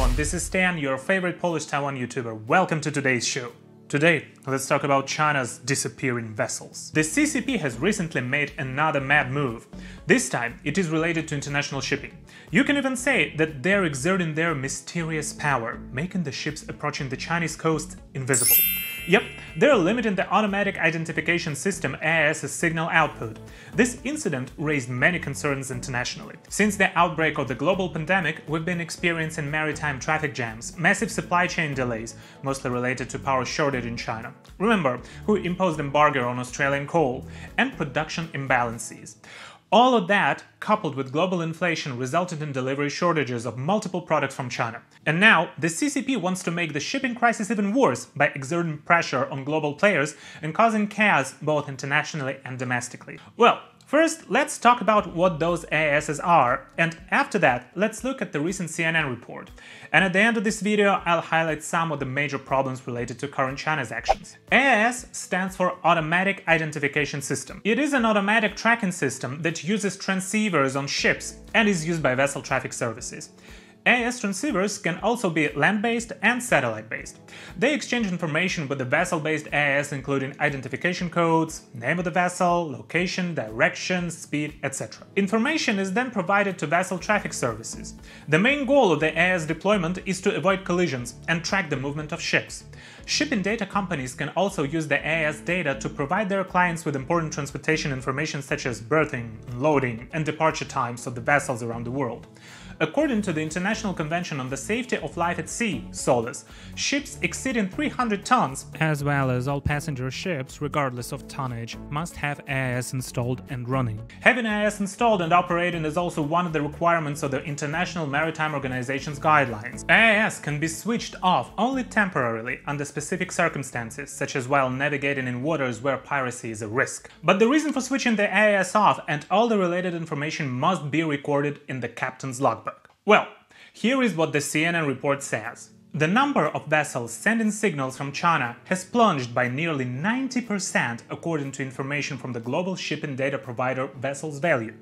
everyone, this is Stan, your favorite Polish Taiwan YouTuber. Welcome to today's show. Today, let's talk about China's disappearing vessels. The CCP has recently made another mad move. This time, it is related to international shipping. You can even say that they're exerting their mysterious power, making the ships approaching the Chinese coast invisible. Yep, they're limiting the automatic identification system AIS's signal output. This incident raised many concerns internationally. Since the outbreak of the global pandemic, we've been experiencing maritime traffic jams, massive supply chain delays, mostly related to power shortage in China. Remember, who imposed embargo on Australian coal, and production imbalances. All of that, coupled with global inflation, resulted in delivery shortages of multiple products from China. And now, the CCP wants to make the shipping crisis even worse by exerting pressure on global players and causing chaos both internationally and domestically. Well, first, let's talk about what those AISs are, and after that, let's look at the recent CNN report. And at the end of this video, I'll highlight some of the major problems related to current China's actions. AIS stands for Automatic Identification System. It is an automatic tracking system that uses transceivers on ships and is used by vessel traffic services. AIS transceivers can also be land-based and satellite-based. They exchange information with the vessel-based AIS, including identification codes, name of the vessel, location, direction, speed, etc. Information is then provided to vessel traffic services. The main goal of the AIS deployment is to avoid collisions and track the movement of ships. Shipping data companies can also use the AIS data to provide their clients with important transportation information such as berthing, loading, and departure times of the vessels around the world. According to the International Convention on the Safety of Life at Sea, SOLAS, ships exceeding 300 tons, as well as all passenger ships, regardless of tonnage, must have AIS installed and running. Having AIS installed and operating is also one of the requirements of the International Maritime Organization's guidelines. AIS can be switched off only temporarily under specific circumstances, such as while navigating in waters where piracy is a risk. But the reason for switching the AIS off and all the related information must be recorded in the captain's logbook. Well, here is what the CNN report says. The number of vessels sending signals from China has plunged by nearly 90% according to information from the global shipping data provider Vessels Value.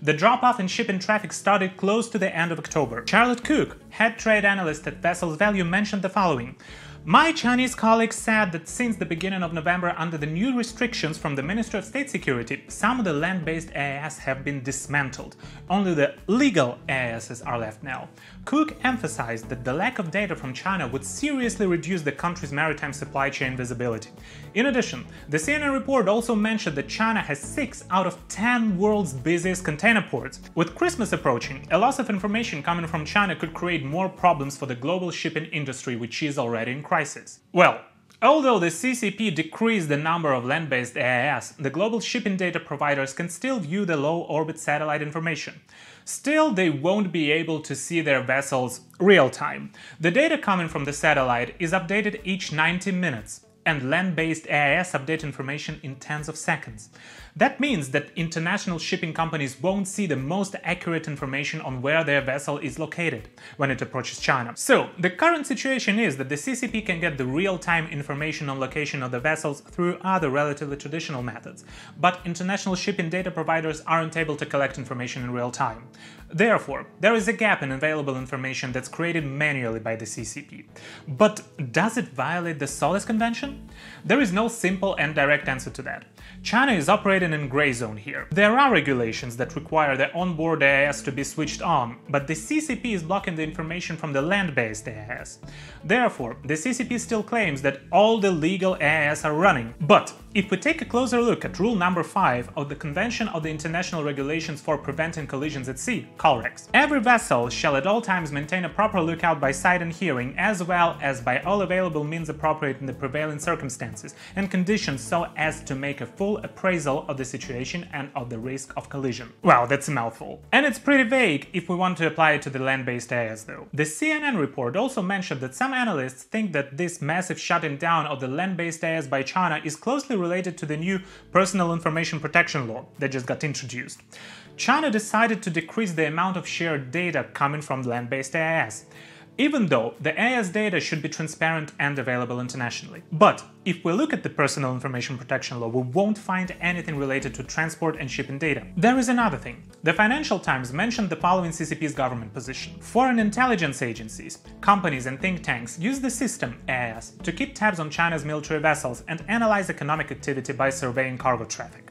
The drop-off in shipping traffic started close to the end of October. Charlotte Cook, head trade analyst at Vessels Value, mentioned the following. My Chinese colleagues said that since the beginning of November, under the new restrictions from the Ministry of State Security, some of the land-based AIS have been dismantled. Only the legal AISs are left now. Cook emphasized that the lack of data from China would seriously reduce the country's maritime supply chain visibility. In addition, the CNN report also mentioned that China has 6 out of 10 world's busiest container ports. With Christmas approaching, a loss of information coming from China could create more problems for the global shipping industry, which is already in crisis. Well, although the CCP decreased the number of land-based AIS, the global shipping data providers can still view the low-orbit satellite information. Still, they won't be able to see their vessels real-time. The data coming from the satellite is updated each 90 minutes, and land-based AIS update information in tens of seconds. That means that international shipping companies won't see the most accurate information on where their vessel is located when it approaches China. So, the current situation is that the CCP can get the real-time information on location of the vessels through other relatively traditional methods, but international shipping data providers aren't able to collect information in real time. Therefore, there is a gap in available information that's created manually by the CCP. But does it violate the SOLAS Convention? There is no simple and direct answer to that. China is operating in gray zone here. There are regulations that require the onboard AIS to be switched on, but the CCP is blocking the information from the land-based AIS. Therefore, the CCP still claims that all the legal AIS are running. But if we take a closer look at rule number 5 of the Convention of the International Regulations for Preventing Collisions at Sea, COLREX, every vessel shall at all times maintain a proper lookout by sight and hearing, as well as by all available means appropriate in the prevailing circumstances and conditions, so as to make a full appraisal of the situation and of the risk of collision. Wow, that's a mouthful. And it's pretty vague if we want to apply it to the land-based AIS though. The CNN report also mentioned that some analysts think that this massive shutting down of the land-based AIS by China is closely related to the new Personal Information Protection Law that just got introduced. China decided to decrease the amount of shared data coming from land-based AIS. even though the AIS data should be transparent and available internationally. But if we look at the Personal Information Protection Law, we won't find anything related to transport and shipping data. There is another thing. The Financial Times mentioned the following CCP's government position. Foreign intelligence agencies, companies and think tanks use the system, AIS, to keep tabs on China's military vessels and analyze economic activity by surveying cargo traffic.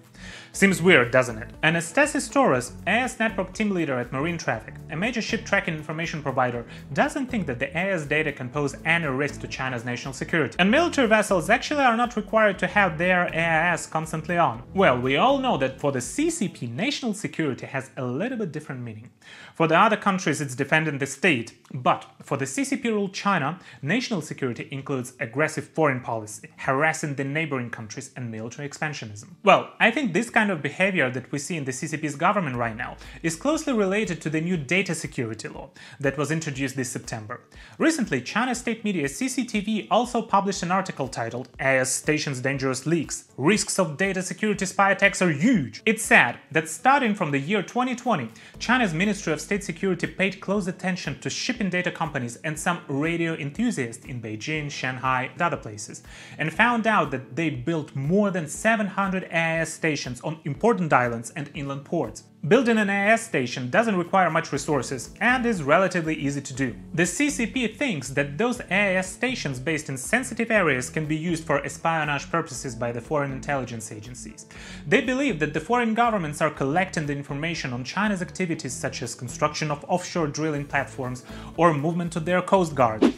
Seems weird, doesn't it? Anastasis Torres, AIS network team leader at Marine Traffic, a major ship tracking information provider, doesn't think that the AIS data can pose any risk to China's national security. And military vessels actually are not required to have their AIS constantly on. Well, we all know that for the CCP, national security has a little bit different meaning. For the other countries, it's defending the state, but for the CCP-ruled China, national security includes aggressive foreign policy, harassing the neighboring countries, and military expansionism. Well, I think this kind of behavior that we see in the CCP's government right now is closely related to the new data security law that was introduced this September. Recently, China's state media CCTV also published an article titled "AIS Stations Dangerous Leaks. Risks of Data Security Spy Attacks Are Huge." It said that starting from the year 2020, China's Ministry of State Security paid close attention to shipping data companies and some radio enthusiasts in Beijing, Shanghai, and other places, and found out that they built more than 700 AIS stations on important islands and inland ports. Building an AIS station doesn't require much resources and is relatively easy to do. The CCP thinks that those AIS stations based in sensitive areas can be used for espionage purposes by the foreign intelligence agencies. They believe that the foreign governments are collecting the information on China's activities such as construction of offshore drilling platforms or movement to their coast guard.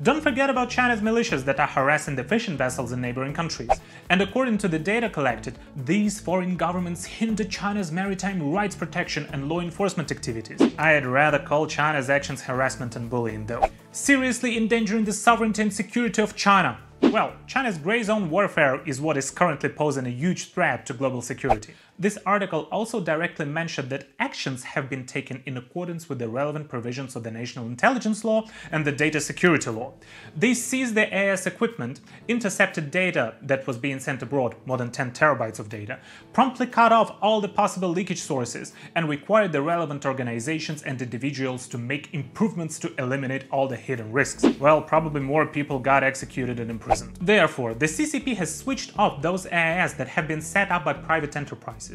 Don't forget about China's militias that are harassing the fishing vessels in neighboring countries. And according to the data collected, these foreign governments hinder China's maritime rights protection and law enforcement activities. I'd rather call China's actions harassment and bullying, though. Seriously endangering the sovereignty and security of China. Well, China's grey zone warfare is what is currently posing a huge threat to global security. This article also directly mentioned that actions have been taken in accordance with the relevant provisions of the National Intelligence Law and the Data Security Law. They seized the AIS equipment, intercepted data that was being sent abroad, more than 10 terabytes of data, promptly cut off all the possible leakage sources, and required the relevant organizations and individuals to make improvements to eliminate all the hidden risks. Well, probably more people got executed and imprisoned. Therefore, the CCP has switched off those AIS that have been set up by private enterprises.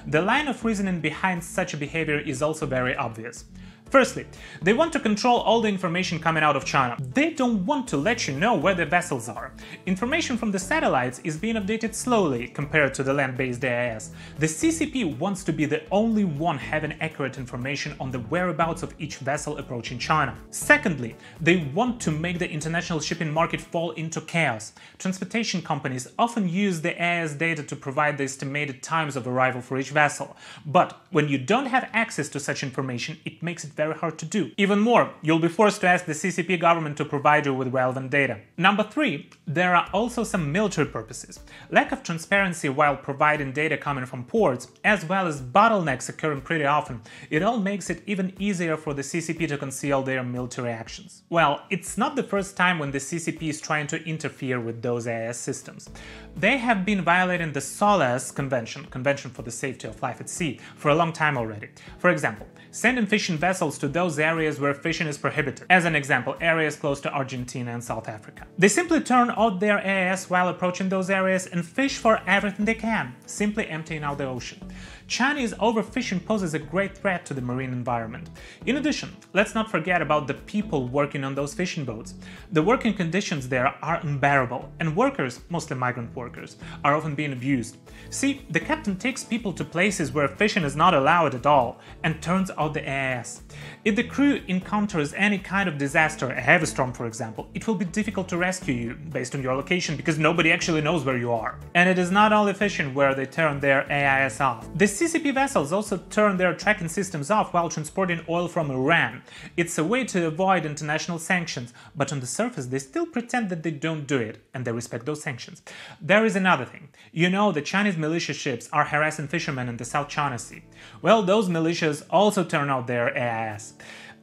The line of reasoning behind such a behavior is also very obvious. Firstly, they want to control all the information coming out of China. They don't want to let you know where the vessels are. Information from the satellites is being updated slowly compared to the land-based AIS. The CCP wants to be the only one having accurate information on the whereabouts of each vessel approaching China. Secondly, they want to make the international shipping market fall into chaos. Transportation companies often use the AIS data to provide the estimated times of arrival for each vessel. But when you don't have access to such information, it makes it very hard to do. Even more, you'll be forced to ask the CCP government to provide you with relevant data. Number 3, there are also some military purposes. Lack of transparency while providing data coming from ports, as well as bottlenecks occurring pretty often, it all makes it even easier for the CCP to conceal their military actions. Well, it's not the first time when the CCP is trying to interfere with those AIS systems. They have been violating the SOLAS Convention for the Safety of Life at Sea, for a long time already. For example, sending fishing vessels to those areas where fishing is prohibited. As an example, areas close to Argentina and South Africa. They simply turn out their AIS while approaching those areas and fish for everything they can, simply emptying out the ocean. Chinese overfishing poses a great threat to the marine environment. In addition, let's not forget about the people working on those fishing boats. The working conditions there are unbearable, and workers, mostly migrant workers, are often being abused. See, the captain takes people to places where fishing is not allowed at all, and turns out the AIS. If the crew encounters any kind of disaster, a heavy storm for example, it will be difficult to rescue you based on your location because nobody actually knows where you are. And it is not only fishing where they turn their AIS off. The CCP vessels also turn their tracking systems off while transporting oil from Iran. It's a way to avoid international sanctions, but on the surface they still pretend that they don't do it, and they respect those sanctions. There is another thing. You know, the Chinese militia ships are harassing fishermen in the South China Sea. Well, those militias also turn out their AIS.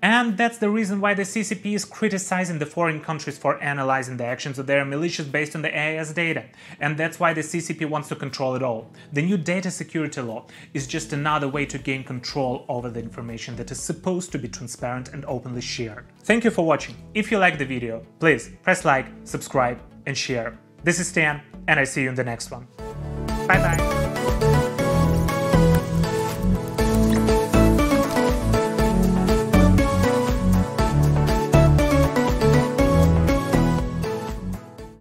And that's the reason why the CCP is criticizing the foreign countries for analyzing the actions of their militias based on the AIS data. And that's why the CCP wants to control it all. The new data security law is just another way to gain control over the information that is supposed to be transparent and openly shared. Thank you for watching. If you liked the video, please press like, subscribe and share. This is Stan, and I see you in the next one. Bye bye.